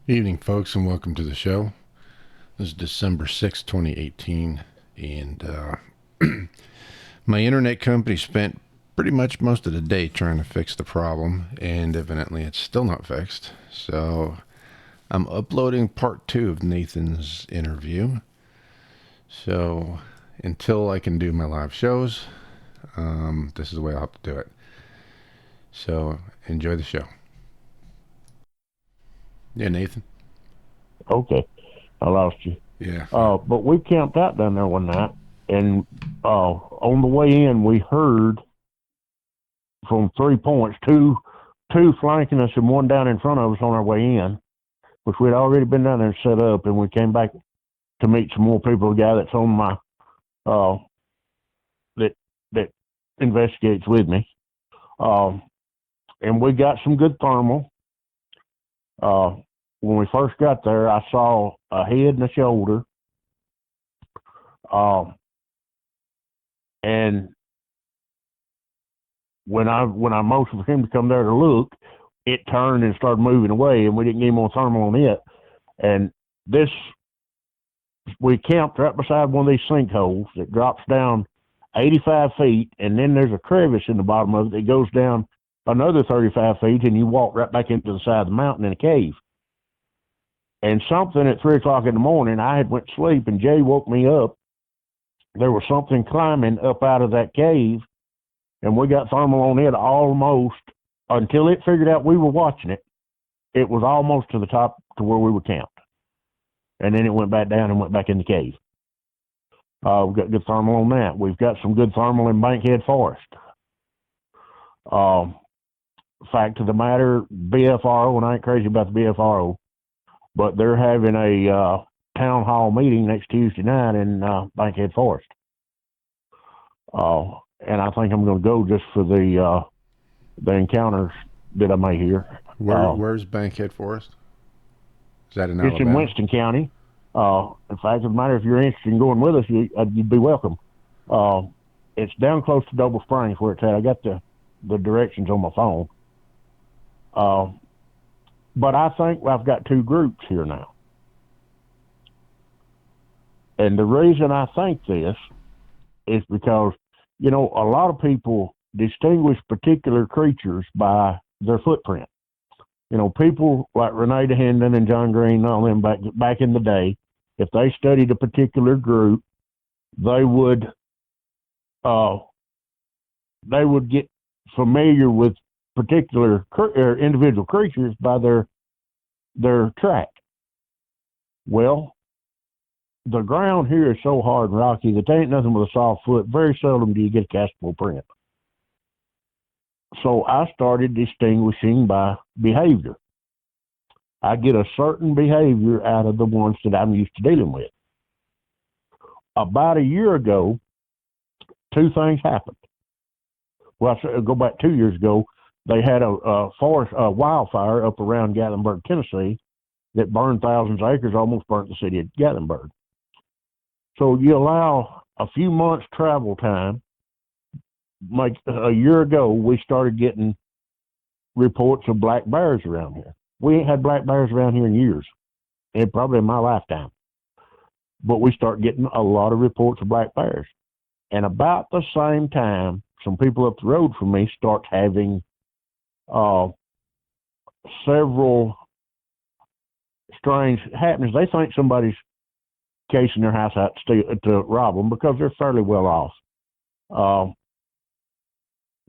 Evening, folks, and welcome to the show. This is December 2018, and my internet company spent pretty much most of the day trying to fix the problem, and evidently it's still not fixed. So I'm uploading part two of Nathan's interview. So until I can do my live shows, this is the way I'll have to do it. So enjoy the show. Yeah, Nathan. Okay, I lost you. Yeah. But we camped out down there one night, and on the way in, we heard from 3 points, two flanking us and one down in front of us on our way in, which we'd already been down there and set up, and we came back to meet some more people. The guy that's on my uh, that investigates with me, um, and we got some good thermal. Uh, when we first got there, I saw a head and a shoulder. Um, and when I motioned for him to come there to look, it turned and started moving away, and we didn't get more thermal on it. And this, we camped right beside one of these sinkholes that drops down 85 feet, and then there's a crevice in the bottom of it that goes down another 35 feet, and you walk right back into the side of the mountain in a cave. And something at 3 o'clock in the morning, I had went to sleep, and Jay woke me up. There was something climbing up out of that cave, and we got thermal on it almost until it figured out we were watching it. It was almost to the top to where we were camped, and then it went back down and went back in the cave. We've got good thermal on that. We've got some good thermal in Bankhead Forest. Um, Fact of the matter, BFRO, and I ain't crazy about the BFRO, but they're having a town hall meeting next Tuesday night in Bankhead Forest. And I think I'm going to go just for the encounters that I may hear. Where's Bankhead Forest? Is that in It's in Alabama? Winston County. In fact, of the matter, if you're interested in going with us, you'd be welcome. Uh, it's down close to Double Springs where it's at. I got the directions on my phone. Uh, but I think I've got two groups here now. And the reason I think this is because, a lot of people distinguish particular creatures by their footprint. People like Renee DeHenden and John Green and all them back in the day, if they studied a particular group, they would uh, they would get familiar with particular or individual creatures by their track. Well, the ground here is so hard and rocky that there ain't nothing with a soft foot. Very seldom do you get a castable print. So I started distinguishing by behavior. I get a certain behavior out of the ones that I'm used to dealing with. About a year ago, two things happened. Well, I'll go back 2 years ago. They had a forest wildfire up around Gatlinburg, Tennessee, that burned thousands of acres, almost burnt the city of Gatlinburg. So you allow a few months travel time. Like a year ago, we started getting reports of black bears around here. We ain't had black bears around here in years, and probably in my lifetime. But we start getting a lot of reports of black bears. And about the same time, some people up the road from me start having several strange happenings. They think somebody's casing their house out to rob them because they're fairly well off. Uh,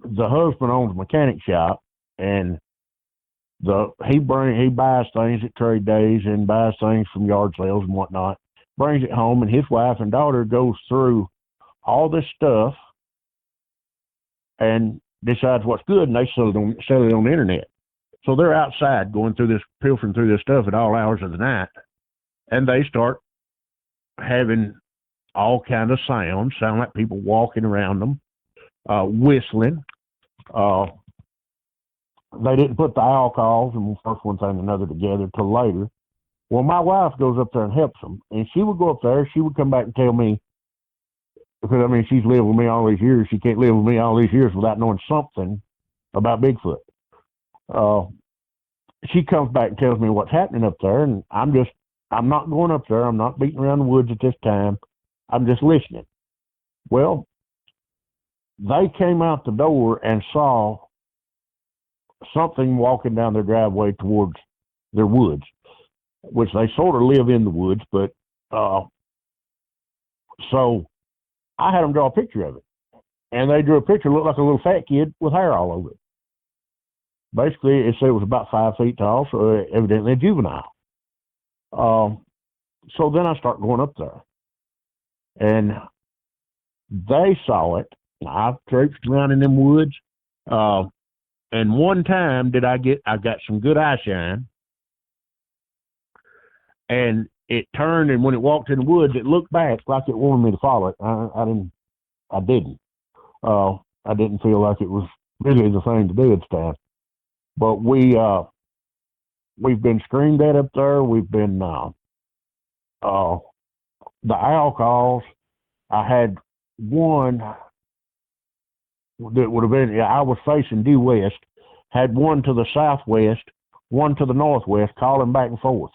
the husband owns a mechanic shop, and he buys things at trade days and buys things from yard sales and whatnot. Brings it home, and his wife and daughter goes through all this stuff and decides what's good, and they sell it on the internet. So they're outside going through this, pilfering through this stuff at all hours of the night, and they start having all kind of sounds, sound like people walking around them, whistling. Uh, they didn't put the owl calls and first one thing and another together till later. Well, my wife goes up there and helps them, and she would go up there. She would come back and tell me, because she's lived with me all these years. She can't live with me all these years without knowing something about Bigfoot. Uh, she comes back and tells me what's happening up there, and I'm not going up there. I'm not beating around the woods at this time. I'm just listening. Well, they came out the door and saw something walking down their driveway towards their woods, which they sort of live in the woods, but so I had them draw a picture of it. And they drew a picture, looked like a little fat kid with hair all over it. Basically, it said it was about 5 feet tall, so evidently a juvenile. So then I start going up there. And they saw it. I traipsed around in them woods. And one time I got some good eye shine. And it turned, and when it walked in the woods, it looked back like it wanted me to follow it. I didn't. I didn't feel like it was really the thing to do at the time. But we've been screamed at up there. We've been the owl calls. I had one that would have been, I was facing due west, had one to the southwest, one to the northwest, calling back and forth.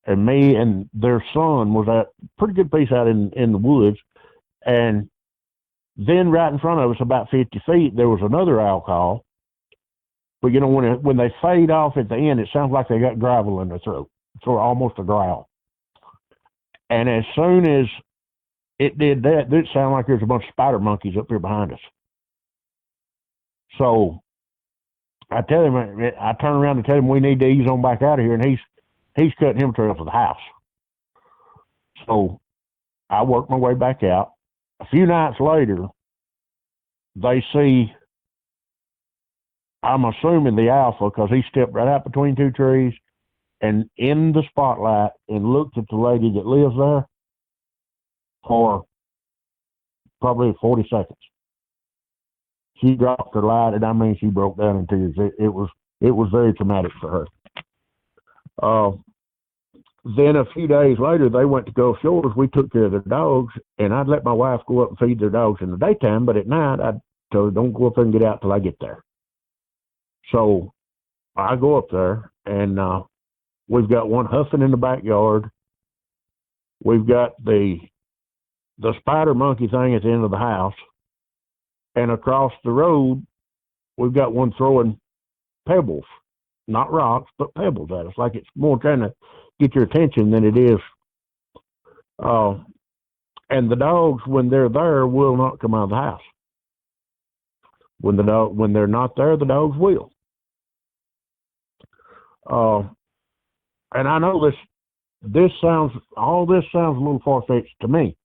And me and their son was at a pretty good piece out in the woods. And then right in front of us, about 50 feet, there was another owl call. But, you know, when they fade off at the end, it sounds like they got gravel in their throat. It's almost a growl. And as soon as it did that, it sounded like there's a bunch of spider monkeys up here behind us. So I tell him, I turn around and tell him we need to ease on back out of here, and he's cutting him trail for the house. So I work my way back out. A few nights later, they see, I'm assuming the alpha, because he stepped right out between two trees and in the spotlight and looked at the lady that lives there for probably 40 seconds. She dropped her light, and I mean, she broke down in tears. It was very traumatic for her. Then a few days later, they went to Gulf Shores. We took care of their dogs, and I'd let my wife go up and feed their dogs in the daytime, but at night, I'd tell her, don't go up there and get out till I get there. So I go up there, and we've got one huffing in the backyard. We've got the spider monkey thing at the end of the house. And across the road, we've got one throwing pebbles, not rocks, but pebbles at us, like it's more trying to get your attention than it is. And the dogs, when they're there, will not come out of the house. When they're not there, the dogs will. And I know this sounds a little far-fetched to me,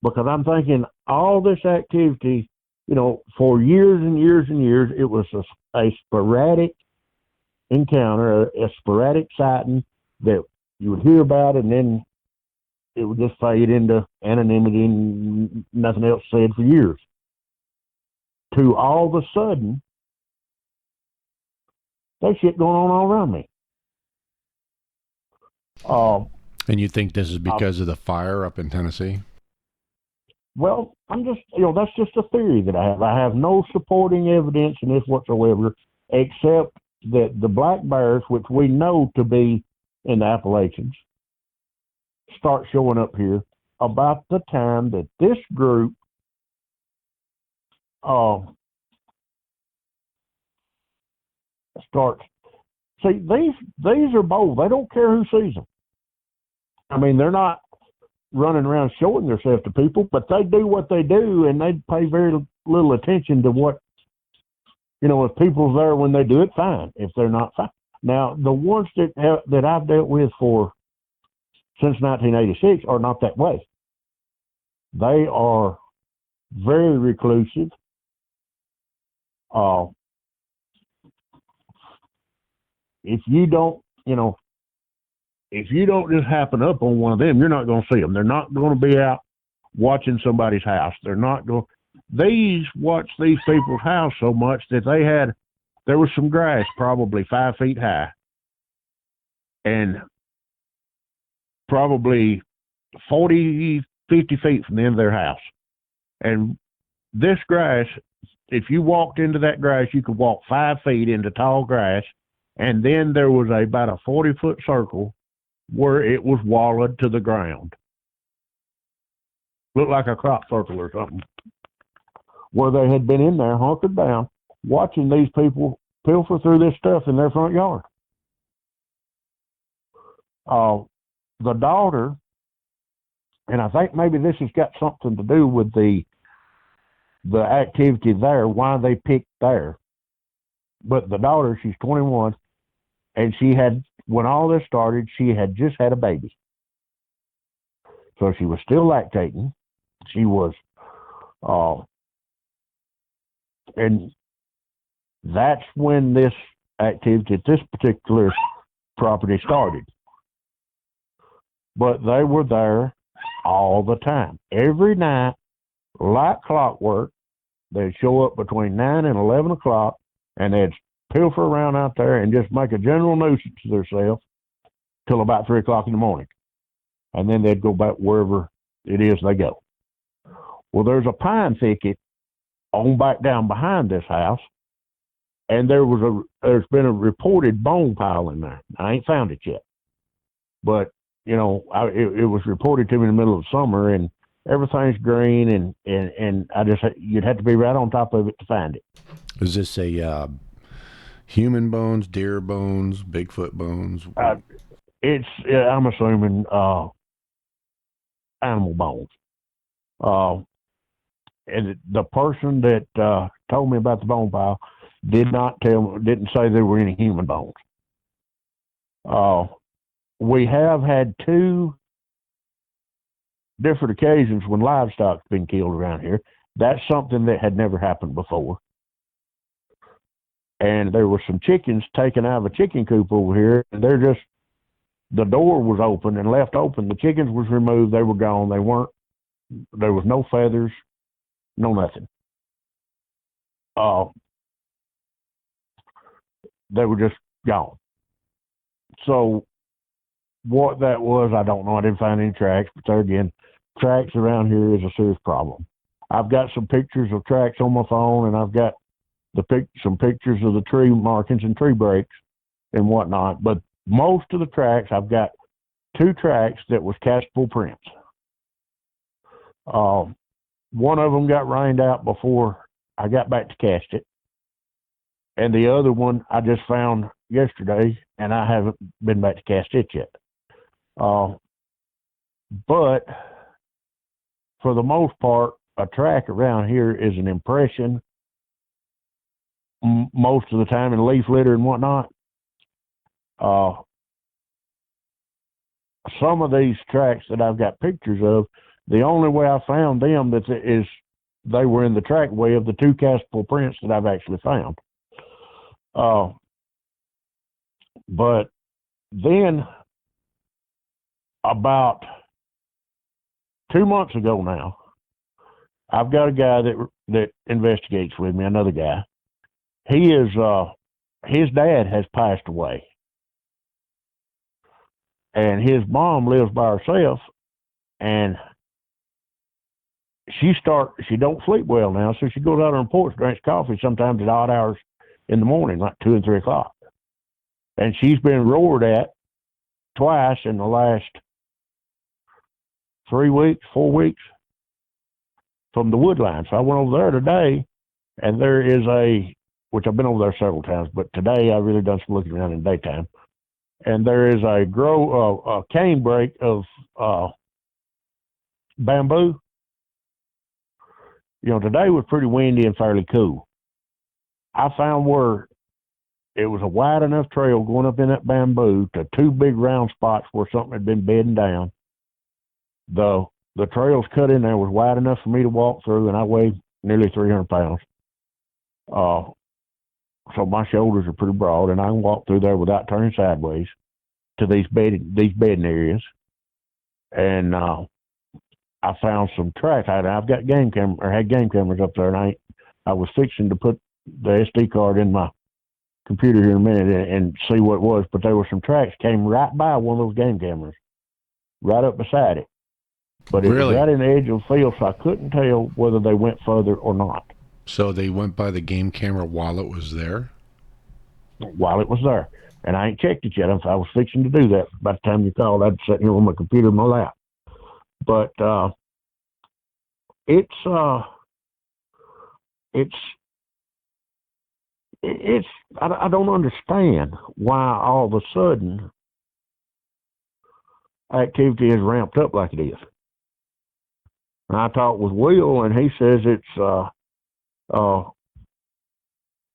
because I'm thinking all this activity, you know, for years and years and years, it was a sporadic encounter, a sporadic sighting that you would hear about, and then it would just fade into anonymity and nothing else said for years. To all of a sudden, there's shit going on all around me. And you think this is because of the fire up in Tennessee? Well, I'm just, you know, that's just a theory that I have. I have no supporting evidence in this whatsoever, except that the black bears, which we know to be in the Appalachians, start showing up here about the time that this group starts. See, these are bold. They don't care who sees them. I mean, they're not running around showing themselves to people, but they do what they do, and they pay very little attention to what, you know, if people's there when they do it, fine. If they're not, fine. Now, the ones that I've dealt with since 1986 are not that way. They are very reclusive. If you don't just happen up on one of them, you're not going to see them. They're not going to be out watching somebody's house. They're not going. These watch these people's house so much that there was some grass probably 5 feet high, and probably 40, 50 feet from the end of their house. And this grass, if you walked into that grass, you could walk 5 feet into tall grass, And then there was about a 40-foot circle where it was walled to the ground. Looked like a crop circle or something. Where they had been in there, hunkered down, watching these people pilfer through this stuff in their front yard. The daughter, and I think maybe this has got something to do with the activity there, why they picked there. But the daughter, she's 21, and she had, when all this started, she had just had a baby. So she was still lactating. She was, and that's when this activity at this particular property started. But they were there all the time. Every night, like clockwork, they'd show up between 9 and 11 o'clock, and they'd pilfer around out there and just make a general nuisance to themselves till about 3 o'clock in the morning. And then they'd go back wherever it is they go. Well, there's a pine thicket on back down behind this house, and there's been a reported bone pile in there. I ain't found it yet, but it was reported to me in the middle of the summer, and everything's green, and you'd have to be right on top of it to find it. Is this a human bones, deer bones, Bigfoot bones? I'm assuming animal bones. And the person that told me about the bone pile didn't say there were any human bones. We have had 2 different occasions when livestock's been killed around here. That's something that had never happened before. And there were some chickens taken out of a chicken coop over here, and the door was open and left open. The chickens was removed. They were gone. There was no feathers, no nothing. They were just gone. So what that was, I don't know. I didn't find any tracks, but there again, tracks around here is a serious problem. I've got some pictures of tracks on my phone, and I've got some pictures of the tree markings and tree breaks and whatnot. But most of the tracks, I've got 2 tracks that was castable prints. One of them got rained out before I got back to cast it, and the other one I just found yesterday, and I haven't been back to cast it yet. But for the most part, a track around here is an impression most of the time in leaf litter and whatnot. Some of these tracks that I've got pictures of, the only way I found them is they were in the trackway of the 2 castable prints that I've actually found. But then about 2 months ago now, I've got a guy that investigates with me, another guy. His dad has passed away, and his mom lives by herself, and she don't sleep well now, so she goes out on her porch, drinks coffee sometimes at odd hours in the morning, like 2 and 3 o'clock. And she's been roared at twice in the last 4 weeks from the wood line. So I went over there today, and there is which I've been over there several times, but today I really done some looking around in the daytime. And there is a cane break of bamboo. Today was pretty windy and fairly cool. I found where it was a wide enough trail going up in that bamboo to 2 big round spots where something had been bedding down. The trails cut in there was wide enough for me to walk through, and I weighed nearly 300 pounds. So my shoulders are pretty broad, and I can walk through there without turning sideways to these bedding areas. And I found some tracks. I've got had game cameras up there, and I was fixing to put the SD card in my computer here in a minute and see what it was, but there were some tracks came right by one of those game cameras, right up beside it. But it was right in the edge of the field, so I couldn't tell whether they went further or not. So they went by the game camera while it was there? while it was there. And I ain't checked it yet. I was fixing to do that. By the time you called, I'd sit here on my computer in my lap. But it's it's it's I don't understand why all of a sudden activity is ramped up like it is. And I talked with Will, and he says it's uh,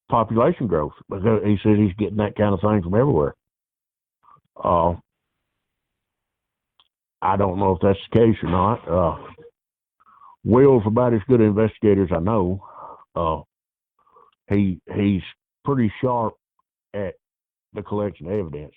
population growth, because he says he's getting that kind of thing from everywhere. Uh, I don't know if that's the case or not. Will's about as good an investigator as I know. He's pretty sharp at the collection of evidence.